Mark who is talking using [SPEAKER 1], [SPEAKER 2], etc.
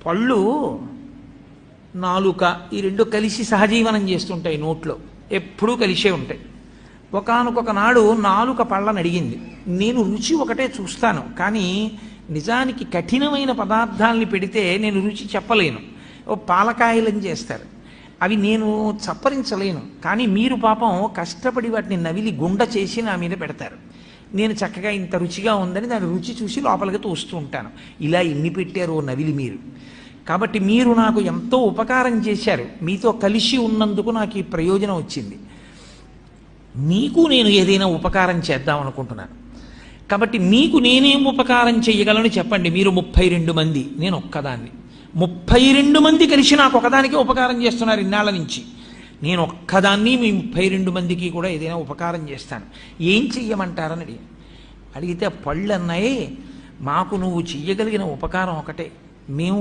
[SPEAKER 1] పళ్ళు నాలుక ఈ రెండు కలిసి సహజీవనం చేస్తుంటాయి, నోట్లో ఎప్పుడూ కలిసే ఉంటాయి. ఒకానొక నాడు నాలుక పళ్ళని అడిగింది, నేను రుచి ఒకటే చూస్తాను, కానీ నిజానికి కఠినమైన పదార్థాలని పెడితే నేను రుచి చెప్పలేను. ఓ పాలకాయలని చేస్తారు, అవి నేను చప్పరించలేను, కానీ మీరు పాపం కష్టపడి వాటిని నవిలి గుండ చేసి నా మీద పెడతారు. నేను చక్కగా ఇంత రుచిగా ఉందని దాని రుచి చూసి లోపలికి తోస్తూ ఉంటాను. ఇలా ఎన్ని పెట్టారో నవిలి మీరు. కాబట్టి మీరు నాకు ఎంతో ఉపకారం చేశారు, మీతో కలిసి ఉన్నందుకు నాకు ఈ ప్రయోజనం వచ్చింది. మీకు నేను ఏదైనా ఉపకారం చేద్దాం అనుకుంటున్నాను. కాబట్టి మీకు నేనేం ఉపకారం చేయగలను చెప్పండి. మీరు 32 మంది, నేను ఒక్కదాన్ని. 32 మంది కలిసి నాకు ఒకదానికే ఉపకారం చేస్తున్నారు ఇన్నాళ్ళ నుంచి. నేను ఒక్కదాన్ని మీ 32 మందికి కూడా ఏదైనా ఉపకారం చేస్తాను, ఏం చెయ్యమంటారని అడిగితే పళ్ళు అన్నాయి, మాకు నువ్వు చెయ్యగలిగిన ఉపకారం ఒకటే, మేము